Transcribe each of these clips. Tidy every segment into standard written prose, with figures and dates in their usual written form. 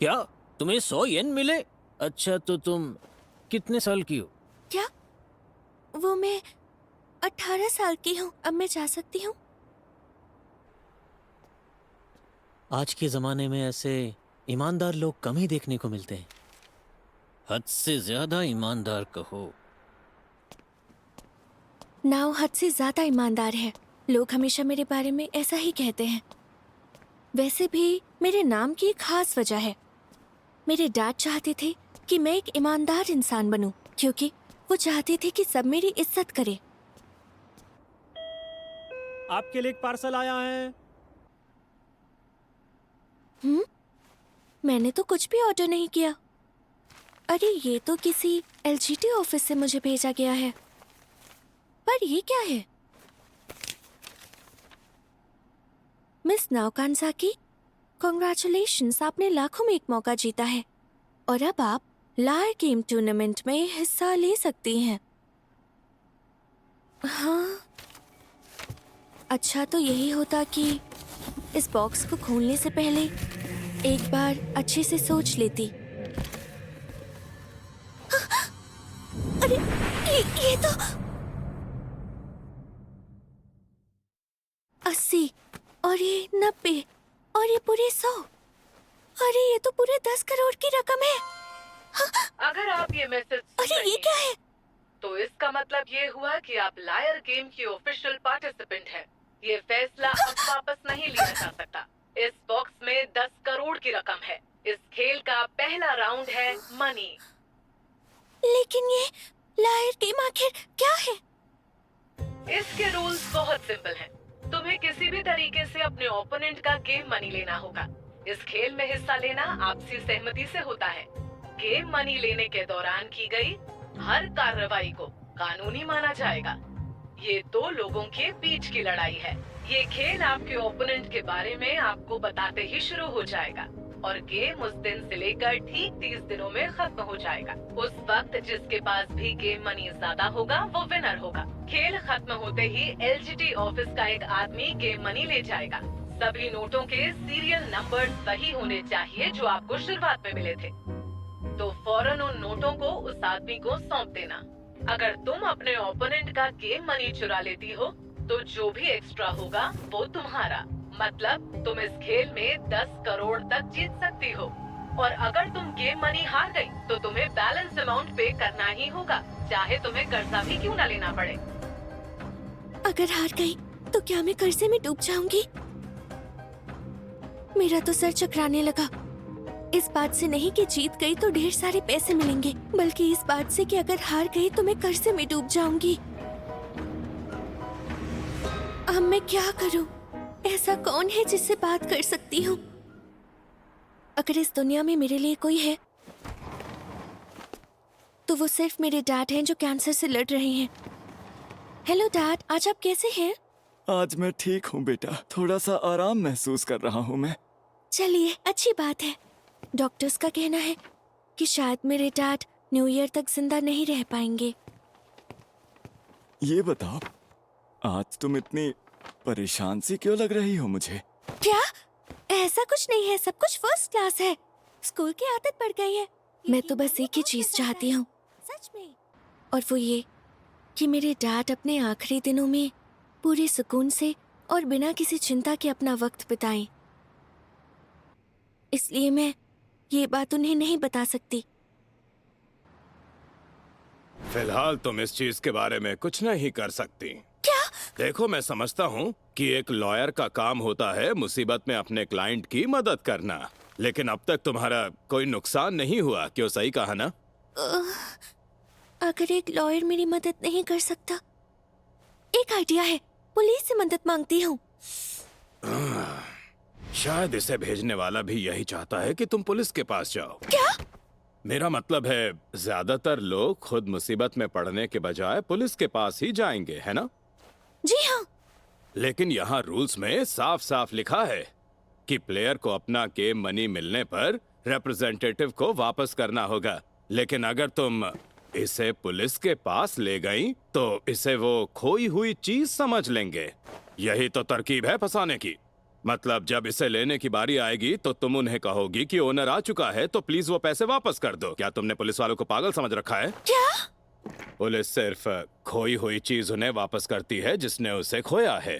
क्या तुम्हें 100 येन मिले? अच्छा, तो तुम कितने साल की हो? क्या? वो मैं 18 साल की हूँ। अब मैं जा सकती हूँ? आज के जमाने में ऐसे ईमानदार लोग कम ही देखने को मिलते हैं। हद से ज्यादा ईमानदार कहो। नाव हद से ज्यादा ईमानदार है। लोग हमेशा मेरे बारे में ऐसा ही कहते हैं। वैसे भी मेरे नाम की एक खास वजह है। मेरे डैड चाहते थे कि मैं एक ईमानदार इंसान बनूं, क्योंकि वो चाहते थे कि सब मेरी इज्जत करें। आपके लिए एक पार्सल आया है। मैंने तो कुछ भी ऑर्डर नहीं किया। अरे, ये तो किसी एलजीटी ऑफिस से मुझे भेजा गया है। पर ये क्या है? मिस नाओकानसाकी, कॉन्ग्रेचुलेशंस, आपने लाखों में एक मौका जीता है और अब आप लायर गेम टूर्नामेंट में हिस्सा ले सकती हैं। हाँ, अच्छा तो यही होता कि इस बॉक्स को खोलने से पहले एक बार अच्छे से सोच लेती। अरे, ये तो 80 और ये 90 और ये पूरे 100। अरे, ये तो पूरे 10 करोड़ की रकम है। अगर आप ये मैसेज सुन अरे, रही ये क्या हैं, है? तो इसका मतलब ये हुआ कि आप लायर गेम की ऑफिशियल पार्टिसिपेंट हैं। ये फैसला अब वापस नहीं लिया जा सकता। इस बॉक्स में 10 करोड़ की रकम है। इस खेल का पहला राउंड है मनी। लेकिन ये लायर गेम आखिर क्या है? इसके रूल्स बहुत सिंपल हैं। तुम्हें किसी भी तरीके से अपने ओपोनेंट का गेम मनी लेना होगा। इस खेल में हिस्सा लेना आपसी सहमति से होता है। गेम मनी लेने के दौरान की गई हर कार्रवाई को कानूनी माना जाएगा। ये दो लोगों के बीच की लड़ाई है। ये खेल आपके ओपोनेंट के बारे में आपको बताते ही शुरू हो जाएगा और गेम उस दिन से लेकर ठीक 30 दिनों में खत्म हो जाएगा। उस वक्त जिसके पास भी गेम मनी ज्यादा होगा वो विनर होगा। खेल खत्म होते ही एलजीटी ऑफिस का एक आदमी गेम मनी ले जाएगा। सभी नोटों के सीरियल नंबर वही होने चाहिए जो आपको शुरुआत में मिले थे। तो फौरन उन नोटों को उस आदमी को सौंप देना। अगर तुम अपने ओपोनेंट का गेम मनी चुरा लेती हो तो जो भी एक्स्ट्रा होगा वो तुम्हारा। मतलब तुम इस खेल में 10 करोड़ तक जीत सकती हो। और अगर तुम गेम मनी हार गई तो तुम्हें बैलेंस अमाउंट पे करना ही होगा, चाहे तुम्हें कर्जा भी क्यों न लेना पड़े। अगर हार गई तो क्या मैं कर्जे में डूब जाऊंगी? मेरा तो सर चकराने लगा। इस बात से नहीं कि जीत गई तो ढेर सारे पैसे मिलेंगे, बल्कि इस बात से कि अगर हार गई तो मैं कर्जे में डूब जाऊंगी। अब मैं क्या करूं? ऐसा कौन है जिससे बात कर सकती हूँ? अगर इस दुनिया में मेरे लिए कोई है तो वो सिर्फ मेरे डैड हैं जो कैंसर से लड़ रहे हैं। हेलो डैड, आज आप कैसे हैं? आज मैं ठीक हूँ बेटा, थोड़ा सा आराम महसूस कर रहा हूँ मैं। चलिए, अच्छी बात है। डॉक्टर्स का कहना है कि शायद मेरे डैड न्यू ईयर तक जिंदा नहीं रह पाएंगे। ये बताओ, आज तुम इतनी परेशान सी क्यों लग रही हो मुझे? क्या? ऐसा कुछ नहीं है, सब कुछ फर्स्ट क्लास है। स्कूल की आदत पड़ गई है। मैं तो बस एक ही चीज चाहती हूँ, सच में, और वो ये कि मेरे डैड अपने आखिरी दिनों में पूरे सुकून से और बिना किसी चिंता के अपना वक्त बिताएं। इसलिए मैं ये बात उन्हें नहीं बता सकती। फिलहाल तुम इस चीज के बारे में कुछ नहीं कर सकती। क्या? देखो, मैं समझता हूँ कि एक लॉयर का काम होता है मुसीबत में अपने क्लाइंट की मदद करना, लेकिन अब तक तुम्हारा कोई नुकसान नहीं हुआ, क्यों? सही कहा ना? अगर एक लॉयर मेरी मदद नहीं कर सकता, एक आइडिया है, पुलिस से मदद मांगती हूँ। शायद इसे भेजने वाला भी यही चाहता है कि तुम पुलिस के पास जाओ। क्या? मेरा मतलब है, ज्यादातर लोग खुद मुसीबत में पड़ने के बजाय पुलिस के पास ही जाएंगे, है ना? जी हाँ। लेकिन यहाँ रूल्स में साफ साफ लिखा है कि प्लेयर को अपना गेम मनी मिलने पर रिप्रेजेंटेटिव को वापस करना होगा। लेकिन अगर तुम इसे पुलिस के पास ले गई तो इसे वो खोई हुई चीज समझ लेंगे। यही तो तरकीब है फंसाने की। मतलब जब इसे लेने की बारी आएगी तो तुम उन्हें कहोगी कि ओनर आ चुका है, तो प्लीज वो पैसे वापस कर दो। क्या तुमने पुलिस वालों को पागल समझ रखा है? क्या? पुलिस सिर्फ खोई हुई चीज उन्हें वापस करती है जिसने उसे खोया है।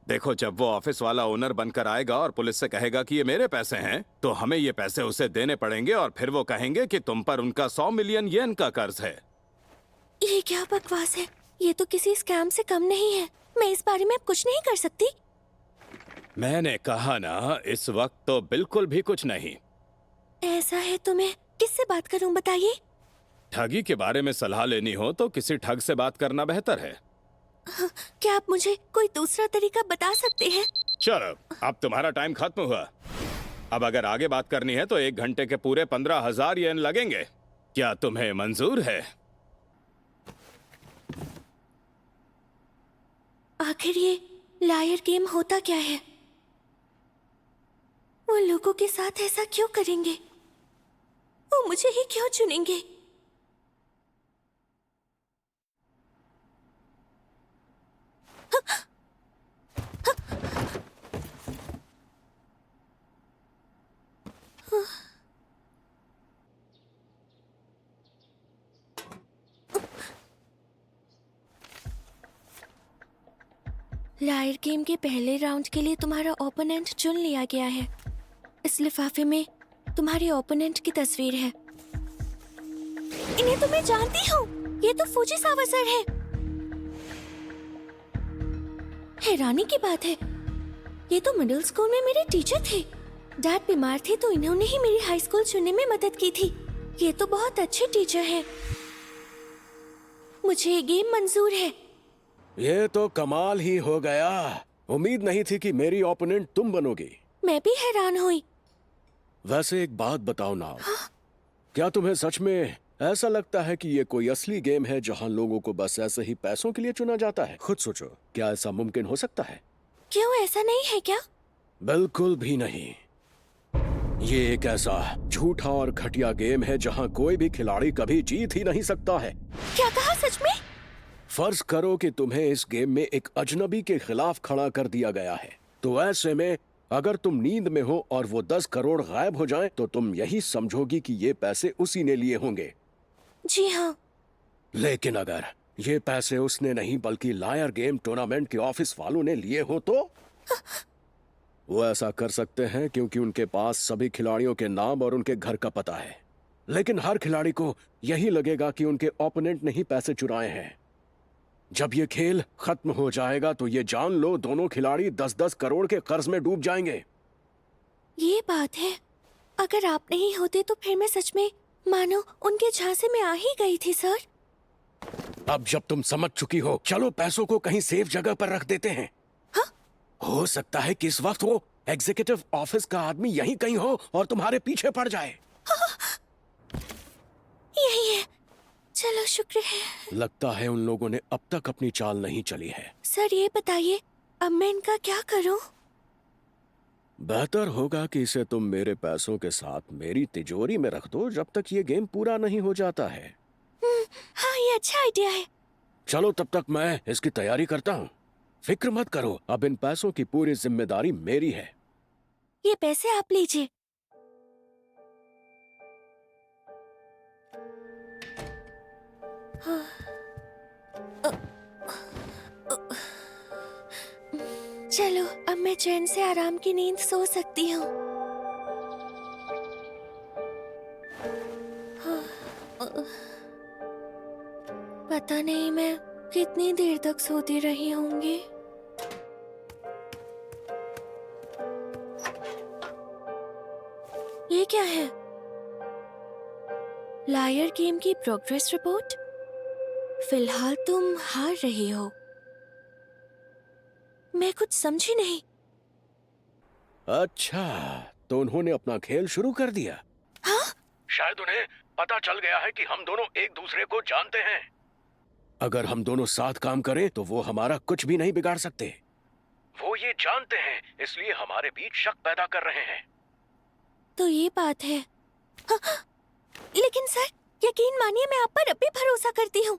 देखो, जब वो ऑफिस वाला ओनर बनकर आएगा और पुलिस से कहेगा कि ये मेरे पैसे हैं, तो हमें ये पैसे उसे देने पड़ेंगे और फिर वो कहेंगे कि तुम पर उनका 100 मिलियन येन का कर्ज है। ये क्या बकवास है? ये तो किसी स्कैम से कम नहीं है। मैं इस बारे में अब कुछ नहीं कर सकती। मैंने कहा ना, इस वक्त तो बिल्कुल भी कुछ नहीं। ऐसा है तो मैं किससे बात करूं, बताइए? ठगी के बारे में सलाह लेनी हो तो किसी ठग से बात करना बेहतर है। क्या आप मुझे कोई दूसरा तरीका बता सकते हैं? चलो, अब तुम्हारा टाइम खत्म हुआ। अब अगर आगे बात करनी है तो 1 घंटे के पूरे 15,000 येन लगेंगे। क्या तुम्हें मंजूर है? आखिर ये लायर गेम होता क्या है? वो लोगों के साथ ऐसा क्यों करेंगे? वो मुझे ही क्यों चुनेंगे? लायर गेम के पहले राउंड के लिए तुम्हारा ओपोनेंट चुन लिया गया है। इस लिफाफे में तुम्हारे ओपोनेंट की तस्वीर है। इन्हें तो मैं जानती हूँ। ये तो फुजिसावा सर है। हैरानी की बात है, ये तो मिडिल स्कूल में मेरे टीचर थे। डैड बीमार थे तो इन्होंने ही मेरी हाई स्कूल चुनने में मदद की थी। ये तो बहुत अच्छे टीचर हैं। मुझे ये गेम मंजूर है। ये तो कमाल ही हो गया। उम्मीद नहीं थी कि मेरी ओपोनेंट तुम बनोगी। मैं भी हैरान हुई। वैसे एक बात बताओ ना, क्या तुम्हें सच में ऐसा लगता है कि ये कोई असली गेम है जहां लोगों को बस ऐसे ही पैसों के लिए चुना जाता है? खुद सोचो, क्या ऐसा मुमकिन हो सकता है? क्यों, ऐसा नहीं है क्या? बिल्कुल भी नहीं। ये एक ऐसा झूठा और घटिया गेम है जहां कोई भी खिलाड़ी कभी जीत ही नहीं सकता है। क्या कहा, सच में? फर्ज करो कि तुम्हें इस गेम में एक अजनबी के खिलाफ खड़ा कर दिया गया है, तो ऐसे में अगर तुम नींद में हो और वो 10 करोड़ गायब हो जाएं, तो तुम यही समझोगी कि ये पैसे उसी ने लिए होंगे। जी हाँ। लेकिन अगर ये पैसे उसने नहीं बल्कि लायर गेम टूर्नामेंट के ऑफिस वालों ने लिए हो, तो वो ऐसा कर सकते हैं क्योंकि उनके पास सभी खिलाड़ियों के नाम और उनके घर का पता है। लेकिन हर खिलाड़ी को यही लगेगा कि उनके ओपोनेंट ने ही पैसे चुराए हैं। जब ये खेल खत्म हो जाएगा तो ये जान लो, दोनों खिलाड़ी 10-10 करोड़ के कर्ज में डूब जाएंगे। ये बात है। अगर आप नहीं होते तो फिर मैं सच में मानो उनके झांसे में आ ही गई थी सर। अब जब तुम समझ चुकी हो, चलो पैसों को कहीं सेफ जगह पर रख देते हैं। हाँ? हो सकता है कि इस वक्त वो एग्जीक्यूटिव ऑफिस का आदमी यहीं कहीं हो और तुम्हारे पीछे पड़ जाए। यही है। चलो, शुक्र है। लगता है उन लोगों ने अब तक अपनी चाल नहीं चली है। सर ये बताइए, अब मैं इनका क्या करूं? बेहतर होगा कि इसे तुम मेरे पैसों के साथ मेरी तिजोरी में रख दो जब तक ये गेम पूरा नहीं हो जाता है। हाँ, ये अच्छा आइडिया है। चलो, तब तक मैं इसकी तैयारी करता हूँ। फिक्र मत करो, अब इन पैसों की पूरी जिम्मेदारी मेरी है। ये पैसे आप लीजिए। चलो, अब मैं चैन से आराम की नींद सो सकती हूँ। पता नहीं मैं कितनी देर तक सोती रही होंगी। ये क्या है? लायर गेम की प्रोग्रेस रिपोर्ट। फिलहाल तुम हार रही हो। मैं कुछ समझी नहीं। अच्छा, तो उन्होंने अपना खेल शुरू कर दिया। हाँ? शायद उन्हें पता चल गया है कि हम दोनों एक दूसरे को जानते हैं। अगर हम दोनों साथ काम करें तो वो हमारा कुछ भी नहीं बिगाड़ सकते। वो ये जानते हैं, इसलिए हमारे बीच शक पैदा कर रहे हैं। तो ये बात है। हाँ, लेकिन सर, यकीन मानिए मैं आप पर अब भी भरोसा करती हूँ।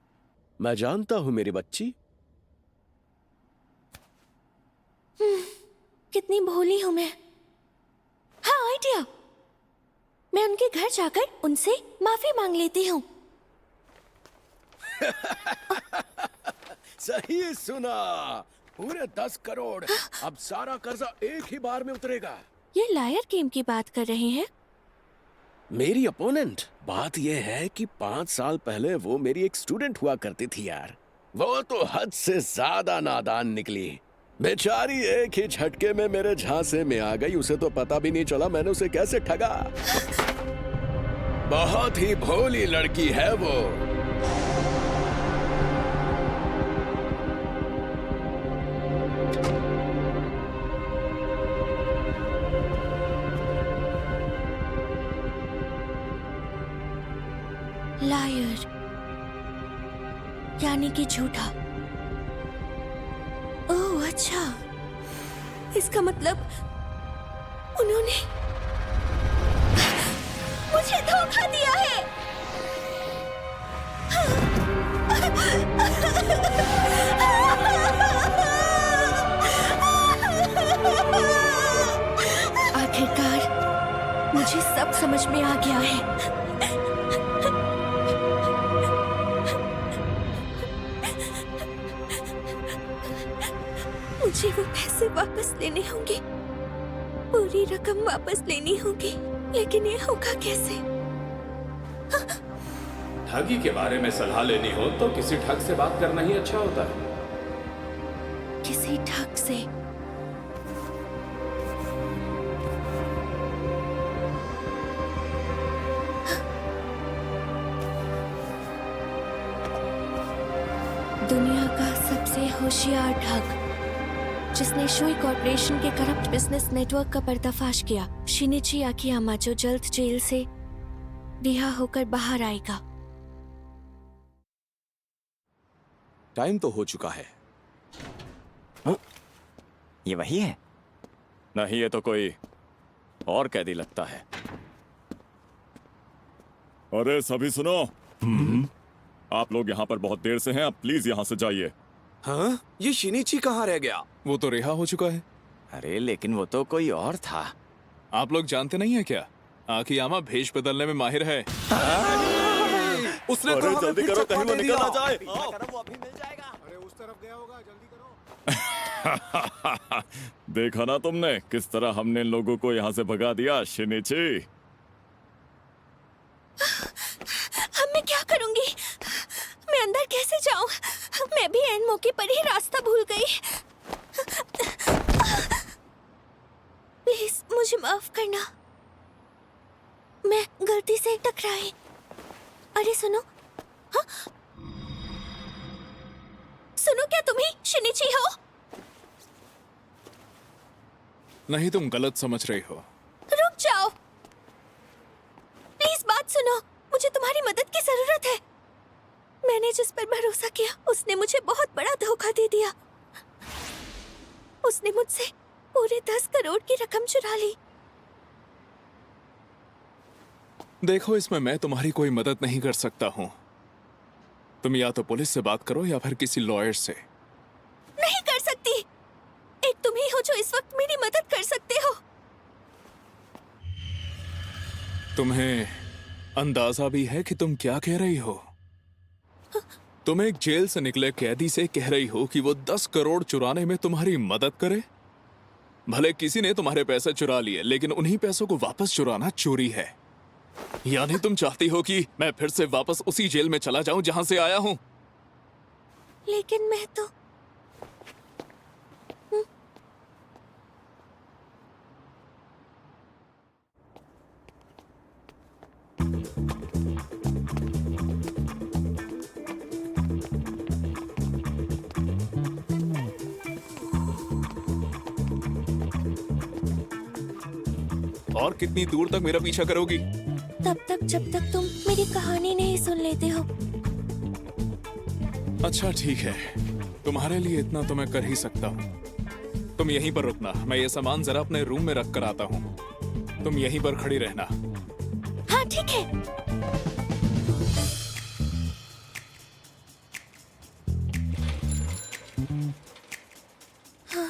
मैं जानता हूँ मेरी बच्ची। कितनी भोली हूं मैं। हाँ, आइडिया। मैं उनके घर जाकर उनसे माफी मांग लेती हूँ। सही सुना। पूरे 10 करोड़। अब सारा कर्जा एक ही बार में उतरेगा। ये लायर गेम की बात कर रहे हैं? मेरी अपोनेंट। बात यह है कि 5 साल पहले वो मेरी एक स्टूडेंट हुआ करती थी यार। वो तो हद से ज्यादा नादान निकली। बेचारी एक ही झटके में मेरे झांसे में आ गई। उसे तो पता भी नहीं चला मैंने उसे कैसे ठगा। बहुत ही भोली लड़की है वो। लायर यानी कि झूठा। ओह अच्छा, इसका मतलब उन्होंने मुझे धोखा दिया है। आखिरकार मुझे सब समझ में आ गया है। मुझे वो पैसे वापस लेने होंगे, पूरी रकम वापस लेनी होगी, लेकिन ये होगा कैसे? ठगी के बारे में सलाह लेनी हो तो किसी ठग से बात करना ही अच्छा होता है। किसी ठग से? दुनिया का सबसे होशियार ठग जिसने शोई कॉर्पोरेशन के करप्ट बिजनेस नेटवर्क का पर्दाफाश किया, शिनिची आकियामा, जो जल्द जेल से रिहा होकर बाहर आएगा। टाइम तो हो चुका है। ये वही है? नहीं, ये तो कोई और कैदी लगता है। अरे सभी सुनो। आप लोग यहाँ पर बहुत देर से हैं, अब प्लीज यहाँ से जाइए। हाँ? ये शिनिची कहाँ रह गया? वो तो रिहा हो चुका है। अरे लेकिन वो तो कोई और था। आप लोग जानते नहीं है क्या? आकियामा भेष बदलने में माहिर है। उसने अरे तो हमें जल्दी फिर करो, चकमा कहीं वो दे निकल ना दिया। जाए। वो अभी मिल जाएगा। अरे उस तरफ गया होगा, जल्दी करो। देखा ना तुमने किस तरह हमने इन लोगों को यहाँ से भगा दिया। शिनिची, अब मैं क्या करूंगी? मैं अंदर कैसे जाऊं? मैं भी एन मौके पर ही रास्ता भूल गई। प्लीज मुझे माफ करना, मैं गलती से टकराई। अरे सुनो। हाँ? सुनो, क्या तुम ही शिनिची हो? नहीं, तुम गलत समझ रही हो। रुक जाओ, प्लीज बात सुनो। मुझे तुम्हारी मदद की जरूरत है। मैंने जिस पर भरोसा किया उसने मुझे बहुत बड़ा धोखा दे दिया। उसने मुझसे पूरे 10 करोड़ की रकम चुरा ली। देखो, इसमें मैं तुम्हारी कोई मदद नहीं कर सकता हूँ। तुम या तो पुलिस से बात करो या फिर किसी लॉयर से। नहीं कर सकती। एक तुम ही हो जो इस वक्त मेरी मदद कर सकते हो। तुम्हें अंदाजा भी है कि तुम क्या कह रही हो? तुम एक जेल से निकले कैदी से कह रही हो कि वो 10 करोड़ चुराने में तुम्हारी मदद करे? भले किसी ने तुम्हारे पैसे चुरा लिए, लेकिन उन्हीं पैसों को वापस चुराना चोरी है। यानी तुम चाहती हो कि मैं फिर से वापस उसी जेल में चला जाऊं जहां से आया हूं? लेकिन मैं तो और कितनी दूर तक मेरा पीछा करोगी? तब तक जब तक तुम मेरी कहानी नहीं सुन लेते हो। अच्छा ठीक है, तुम्हारे लिए इतना तो मैं कर ही सकता हूँ। तुम यहीं पर रुकना, मैं ये सामान जरा अपने रूम में रख कर आता हूँ। तुम यहीं पर खड़ी रहना। हाँ ठीक है।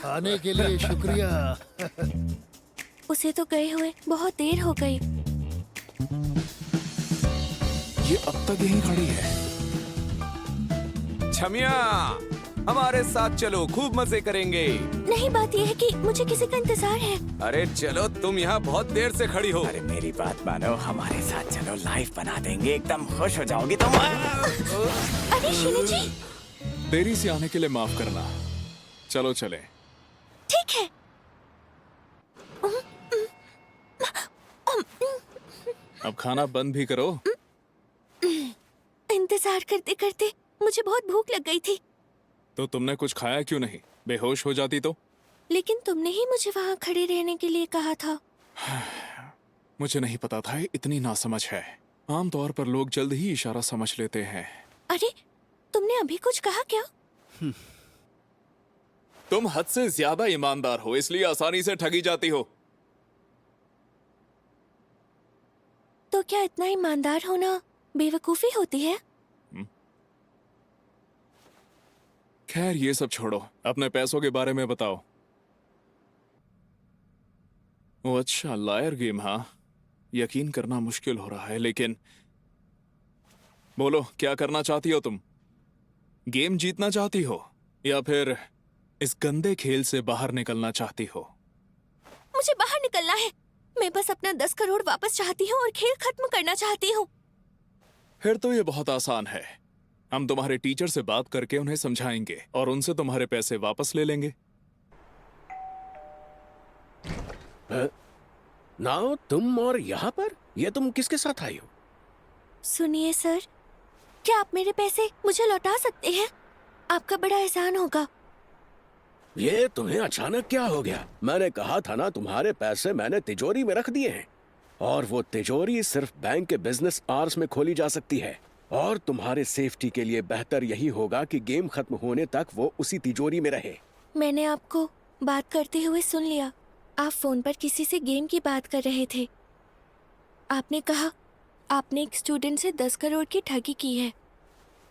आने के लिए शुक्रिया। उसे तो गए हुए बहुत देर हो गई। ये अब तक यहीं खड़ी है। छमिया, हमारे साथ चलो, खूब मजे करेंगे। नहीं, बात यह है कि मुझे किसी का इंतजार है। अरे चलो, तुम यहाँ बहुत देर से खड़ी हो। अरे मेरी बात मानो, हमारे साथ चलो, लाइव बना देंगे, एकदम खुश हो जाओगी तुम। अरे शिनिची, देरी से आने के लिए माफ करना। चलो चले। ठीक है। अब खाना बंद भी करो। इंतजार करते करते मुझे बहुत भूख लग गई थी। तो तुमने कुछ खाया क्यों नहीं? बेहोश हो जाती तो? लेकिन तुमने ही मुझे वहाँ खड़े रहने के लिए कहा था। मुझे नहीं पता था ये इतनी नासमझ है। आमतौर पर लोग जल्द ही इशारा समझ लेते हैं। अरे, तुमने अभी कुछ कहा क्या? तुम हद से ज्यादा ईमानदार हो, इसलिए आसानी से ठगी जाती हो। तो क्या इतना ईमानदार होना बेवकूफी होती है? खैर ये सब छोड़ो, अपने पैसों के बारे में बताओ। ओ अच्छा, लायर गेम, हाँ। यकीन करना मुश्किल हो रहा है, लेकिन बोलो क्या करना चाहती हो तुम? गेम जीतना चाहती हो या फिर इस गंदे खेल से बाहर निकलना चाहती हो? मुझे बाहर निकलना है। मैं बस अपना 10 करोड़ वापस चाहती हूँ और खेल खत्म करना चाहती हूँ। फिर तो ये बहुत आसान है। हम तुम्हारे टीचर से बात करके उन्हें समझाएंगे और उनसे तुम्हारे पैसे वापस ले लेंगे। नाउ तुम और यहाँ पर? ये तुम किसके साथ आई हो? सुनिए सर, क्या आप मेरे पैसे मुझे लौटा सकते हैं? आपका बड़ा एहसान होगा। ये तुम्हें अचानक क्या हो गया? मैंने कहा था ना, तुम्हारे पैसे मैंने तिजोरी में रख दिए हैं, और वो तिजोरी सिर्फ बैंक के बिजनेस आवर्स में खोली जा सकती है। और तुम्हारे सेफ्टी के लिए बेहतर यही होगा कि गेम खत्म होने तक वो उसी तिजोरी में रहे। मैंने आपको बात करते हुए सुन लिया। आप फोन पर किसी से गेम की बात कर रहे थे। आपने कहा आपने एक स्टूडेंट से 10 करोड़ की ठगी की है।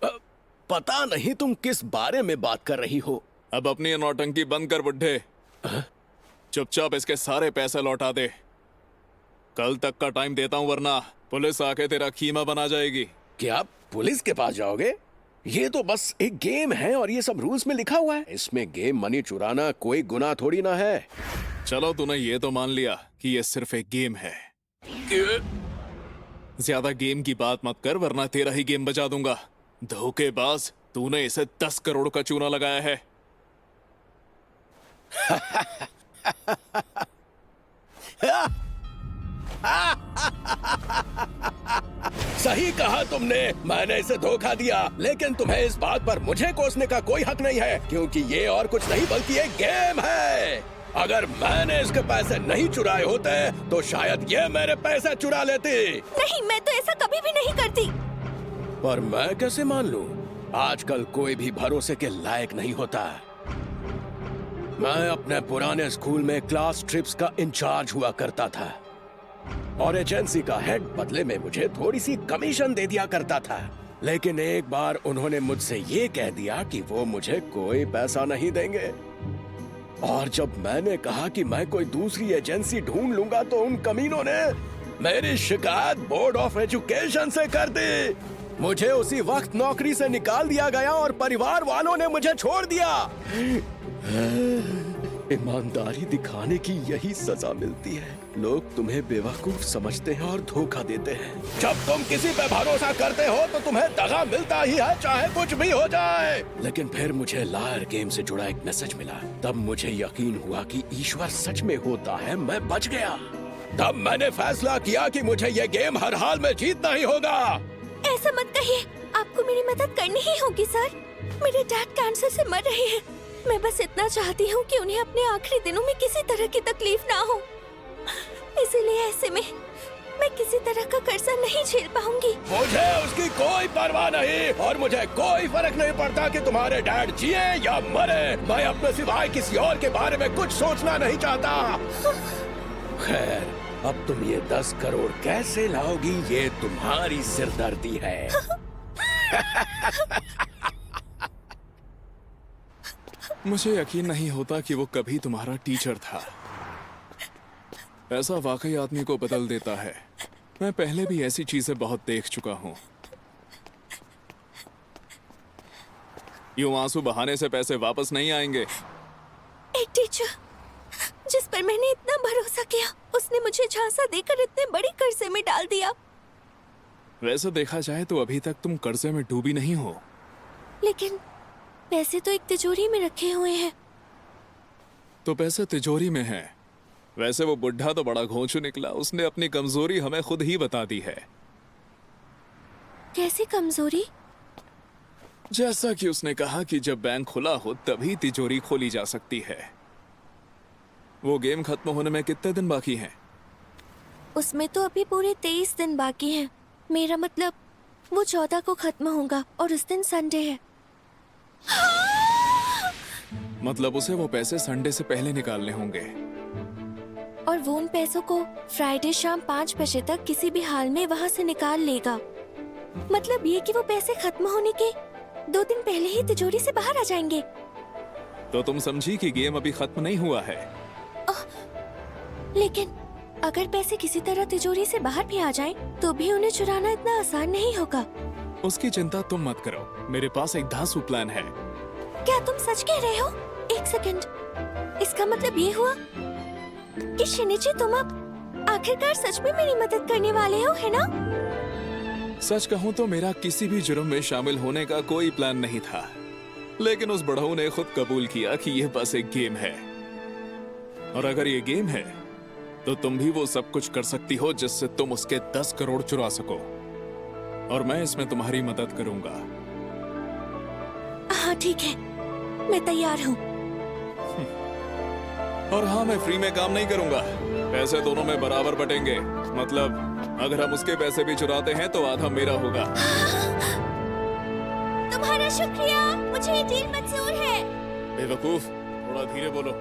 पता नहीं तुम किस बारे में बात कर रही हो। अब अपनी नौटंकी बंद कर बुड्ढे। चुपचाप इसके सारे पैसे लौटा दे। कल तक का टाइम देता हूँ, वरना पुलिस आके तेरा कीमा बना जाएगी। क्या आप पुलिस के पास जाओगे? ये तो बस एक गेम है और ये सब रूल्स में लिखा हुआ है। इसमें गेम मनी चुराना कोई गुनाह थोड़ी ना है। चलो, तूने ये तो मान लिया कि ये सिर्फ एक गेम है। ज्यादा गेम की बात मत कर, वरना तेरा ही गेम बजा दूंगा। धोखेबाज, तूने इसे 10 करोड़ का चूना लगाया है। सही कहा तुमने, मैंने इसे धोखा दिया, लेकिन तुम्हें इस बात पर मुझे कोसने का कोई हक नहीं है, क्योंकि ये और कुछ नहीं बल्कि एक गेम है। अगर मैंने इसके पैसे नहीं चुराए होते तो शायद ये मेरे पैसे चुरा लेती। नहीं, मैं तो ऐसा कभी भी नहीं करती। पर मैं कैसे मान लूं? आजकल कोई भी भरोसे के लायक नहीं होता। मैं अपने पुराने स्कूल में क्लास ट्रिप्स का इंचार्ज हुआ करता था और एजेंसी का हेड बदले में मुझे थोड़ी सी कमीशन दे दिया करता था। लेकिन एक बार उन्होंने मुझसे ये कह दिया कि वो मुझे कोई पैसा नहीं देंगे, और जब मैंने कहा कि मैं कोई दूसरी एजेंसी ढूंढ लूंगा तो उन कमीनों ने मेरी शिकायत बोर्ड ऑफ एजुकेशन से कर दी। मुझे उसी वक्त नौकरी से निकाल दिया गया और परिवार वालों ने मुझे छोड़ दिया। ईमानदारी दिखाने की यही सजा मिलती है। लोग तुम्हें बेवकूफ समझते हैं और धोखा देते हैं। जब तुम किसी पे भरोसा करते हो तो तुम्हें दगा मिलता ही है, चाहे कुछ भी हो जाए। लेकिन फिर मुझे लायर गेम से जुड़ा एक मैसेज मिला। तब मुझे यकीन हुआ कि ईश्वर सच में होता है। मैं बच गया। तब मैंने फैसला किया कि मुझे ये गेम हर हाल में जीतना ही होगा। ऐसा मत कहिए, आपको मेरी मदद करनी ही होगी सर। मेरे डैड कैंसर से मर रहे हैं। मैं बस इतना चाहती हूँ कि उन्हें अपने आखिरी दिनों में किसी तरह की तकलीफ ना हो। इसीलिए ऐसे में मैं किसी तरह का कर्जा नहीं झेल पाऊंगी। मुझे उसकी कोई परवाह नहीं, और मुझे कोई फर्क नहीं पड़ता कि तुम्हारे डैड जिए या मरे। मैं अपने सिवाय किसी और के बारे में कुछ सोचना नहीं चाहता। खैर, अब तुम ये 10 करोड़ कैसे लाओगी, ये तुम्हारी सिरदर्दी है। मुझे यकीन नहीं होता कि वो कभी तुम्हारा टीचर था। पैसा वाकई आदमी को बदल देता है। मैं पहले भी ऐसी चीजें बहुत देख चुका हूँ। यूं आंसू बहाने से पैसे वापस नहीं आएंगे। एक टीचर जिस पर मैंने इतना भरोसा किया, उसने मुझे झांसा देकर इतने बड़े कर्जे में डाल दिया। वैसे देखा जाए तो अभी तक तुम कर्जे में डूबी नहीं हो। लेकिन पैसे तो एक तिजोरी में रखे हुए हैं। तो पैसे तिजोरी में हैं। वैसे वो बुढ़ा तो बड़ा घोंचू निकला। उसने अपनी कमजोरी हमें खुद ही बता दी है। कैसी कमजोरी? जैसा कि उसने कहा कि जब बैंक खुला हो तभी तिजोरी खोली जा सकती है। वो गेम खत्म होने में कितने दिन बाकी हैं? उसमें तो अभी पूरे 23 दिन बाकी हैं। मेरा मतलब वो 14 को खत्म होगा और उस दिन संडे है। मतलब उसे वो पैसे संडे से पहले निकालने होंगे। और वो उन पैसों को फ्राइडे शाम 5 बजे तक किसी भी हाल में वहाँ से निकाल लेगा। मतलब ये कि वो पैसे खत्म होने के 2 दिन पहले ही तिजोरी से बाहर आ जाएंगे। तो तुम समझी कि गेम अभी खत्म नहीं हुआ है। लेकिन अगर पैसे किसी तरह तिजोरी से बाहर भी आ जाएं, तो भी उन्हें चुराना इतना आसान नहीं होगा। उसकी चिंता तुम मत करो। मेरे पास एक धांसू प्लान है। क्या तुम सच कह रहे हो? एक सेकंड, इसका मतलब ये हुआ कि शिनिची तुम अब आखिरकार सच में मेरी मदद करने वाले हो, है ना? सच कहूँ तो मेरा किसी भी जुर्म में शामिल होने का कोई प्लान नहीं था, लेकिन उस बड़हू ने खुद कबूल किया कि यह बस एक गेम है। और अगर ये गेम है तो तुम भी वो सब कुछ कर सकती हो जिससे तुम उसके 10 करोड़ चुरा सको। और मैं इसमें तुम्हारी मदद करूंगा। हाँ ठीक है, मैं तैयार हूँ। और हाँ, मैं फ्री में काम नहीं करूंगा। पैसे दोनों में बराबर बटेंगे। मतलब अगर हम उसके पैसे भी चुराते हैं तो आधा मेरा होगा। तुम्हारा शुक्रिया, मुझे ये डील मंजूर है। बेवकूफ, थोड़ा धीरे बोलो।